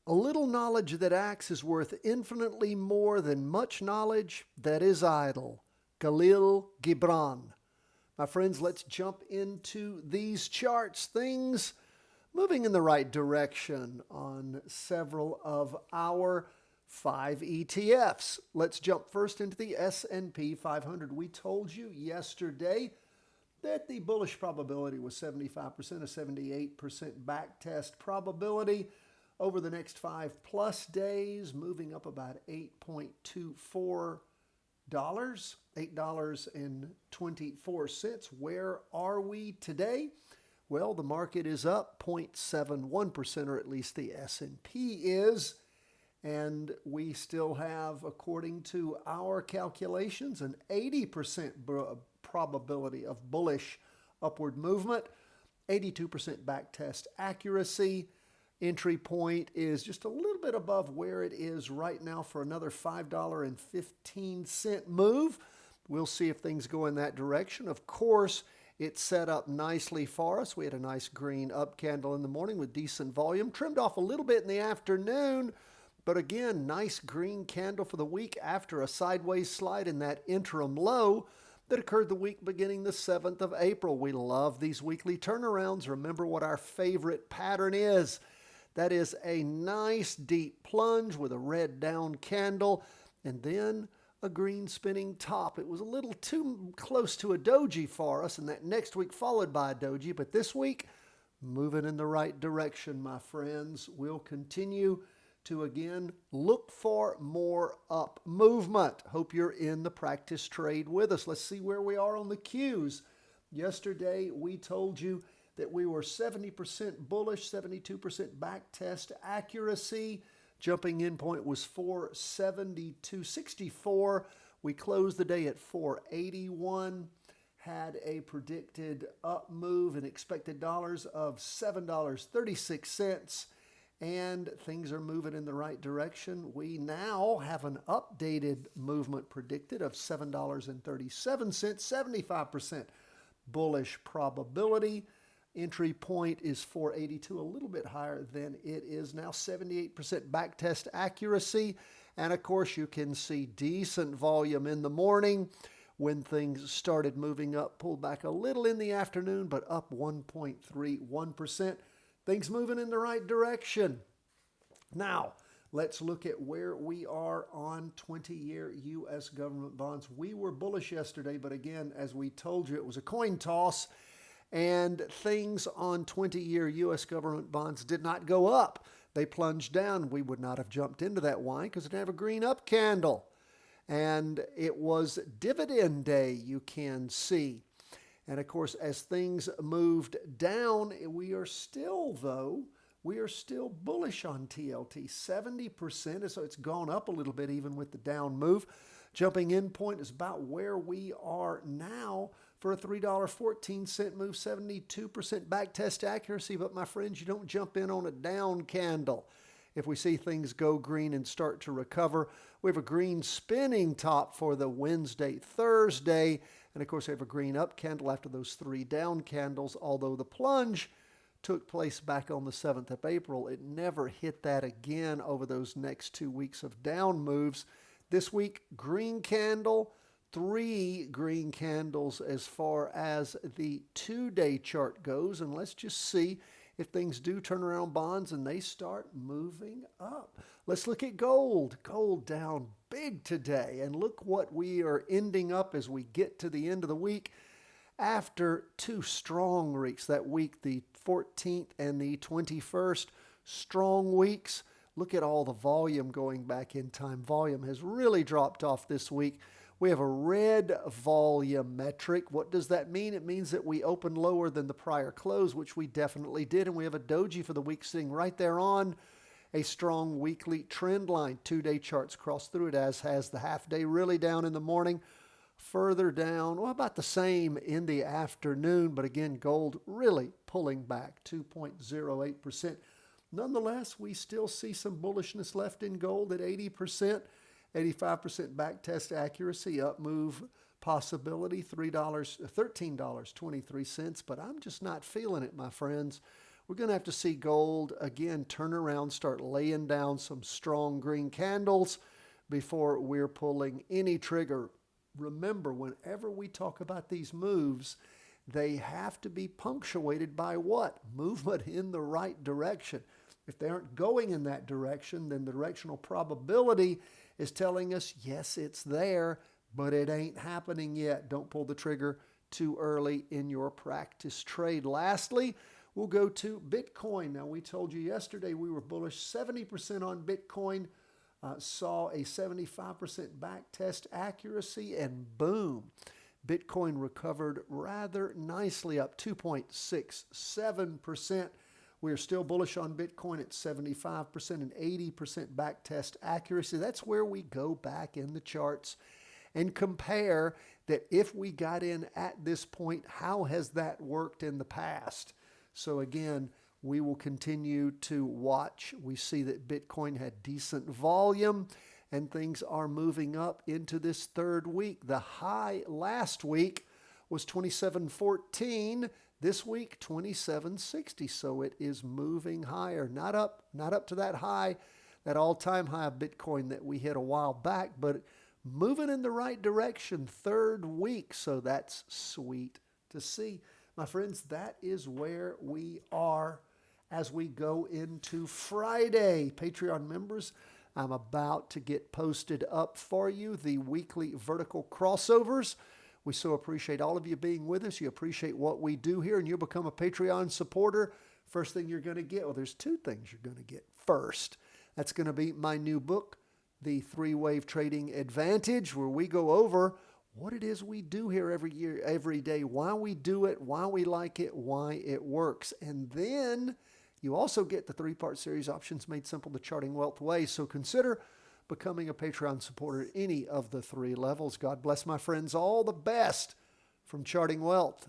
A little knowledge that acts is worth infinitely more than much knowledge that is idle. Khalil Gibran. My friends, let's jump into these charts. Things moving in the right direction on several of our 5 ETFs. Let's jump first into the S&P 500. We told you yesterday that the bullish probability was 75%, a 78% backtest probability over the next 5+ days, moving up about $8.24, $8.24. Where are we today? Well, the market is up 0.71%, or at least the S&P is. And we still have, according to our calculations, an 80% probability of bullish upward movement, 82% backtest accuracy. Entry point is just a little bit above where it is right now for another $5.15 move. We'll see if things go in that direction. Of course, it's set up nicely for us. We had a nice green up candle in the morning with decent volume, trimmed off a little bit in the afternoon. But again, nice green candle for the week after a sideways slide in that interim low that occurred the week beginning the 7th of April. We love these weekly turnarounds. Remember what our favorite pattern is. That is a nice deep plunge with a red down candle and then a green spinning top. It was a little too close to a doji for us, and that next week followed by a doji. But this week, moving in the right direction, my friends. We'll continue to, again, look for more up movement. Hope you're in the practice trade with us. Let's see where we are on the Qs. Yesterday, we told you that we were 70% bullish, 72% backtest accuracy. Jumping in point was 472.64. We closed the day at 481. Had a predicted up move in expected dollars of $7.36. And things are moving in the right direction. We now have an updated movement predicted of $7.37, 75% bullish probability. Entry point is 482, a little bit higher than it is now, 78% backtest accuracy. And of course, you can see decent volume in the morning when things started moving up, pulled back a little in the afternoon, but up 1.31%. Things moving in the right direction. Now, let's look at where we are on 20-year U.S. government bonds. We were bullish yesterday, but again, as we told you, it was a coin toss. And things on 20-year U.S. government bonds did not go up. They plunged down. We would not have jumped into that. Why? Because it didn't have a green up candle. And it was dividend day, you can see. And of course, as things moved down, we are still bullish on TLT, 70%. So it's gone up a little bit even with the down move. Jumping in point is about where we are now for a $3.14 move, 72% backtest accuracy. But my friends, you don't jump in on a down candle. If we see things go green and start to recover, we have a green spinning top for the Wednesday, Thursday. And of course, we have a green up candle after those 3 down candles. Although the plunge took place back on the 7th of April, it never hit that again over those next 2 weeks of down moves. This week, green candle, 3 green candles as far as the 2-day chart goes. And let's just see if things do turn around bonds and they start moving up. Let's look at gold. Gold down big today. And look what we are ending up as we get to the end of the week. After 2 strong weeks, that week, the 14th and the 21st, strong weeks. Look at all the volume going back in time. Volume has really dropped off this week. We have a red volume metric. What does that mean? It means that we opened lower than the prior close, which we definitely did. And we have a doji for the week sitting right there on a strong weekly trend line. 2-day charts cross through it, as has the half-day, really down in the morning. Further down, well, about the same in the afternoon. But again, gold really pulling back, 2.08%. Nonetheless, we still see some bullishness left in gold at 80%. 85% backtest accuracy, up move possibility, $13.23, but I'm just not feeling it, my friends. we're going to have to see gold again turn around, start laying down some strong green candles before we're pulling any trigger. Remember, whenever we talk about these moves, they have to be punctuated by what? Movement in the right direction. If they aren't going in that direction, then the directional probability is telling us, yes, it's there, but it ain't happening yet. Don't pull the trigger too early in your practice trade. Lastly, we'll go to Bitcoin. Now, we told you yesterday we were bullish 70% on Bitcoin, saw a 75% back test accuracy, and boom, Bitcoin recovered rather nicely, up 2.67%. We're still bullish on Bitcoin at 75% and 80% back test accuracy. That's where we go back in the charts and compare that if we got in at this point, how has that worked in the past? So again, we will continue to watch. We see that Bitcoin had decent volume and things are moving up into this third week. The high last week was 27.14. This week, 27.60. So it is moving higher. Not up to that high, that all-time high of Bitcoin that we hit a while back, but moving in the right direction, third week. So that's sweet to see. My friends, that is where we are as we go into Friday. Patreon members, I'm about to get posted up for you the weekly vertical crossovers. We so appreciate all of you being with us. You appreciate what we do here, and you'll become a Patreon supporter. First thing you're going to get, well, there's two things you're going to get. First, that's going to be my new book, The Three-Wave Trading Advantage, where we go over what it is we do here every day, why we do it, why we like it, why it works. And then you also get the three-part series, Options Made Simple the Charting Wealth Way. So consider becoming a Patreon supporter at any of the three levels. God bless, my friends. All the best from Charting Wealth.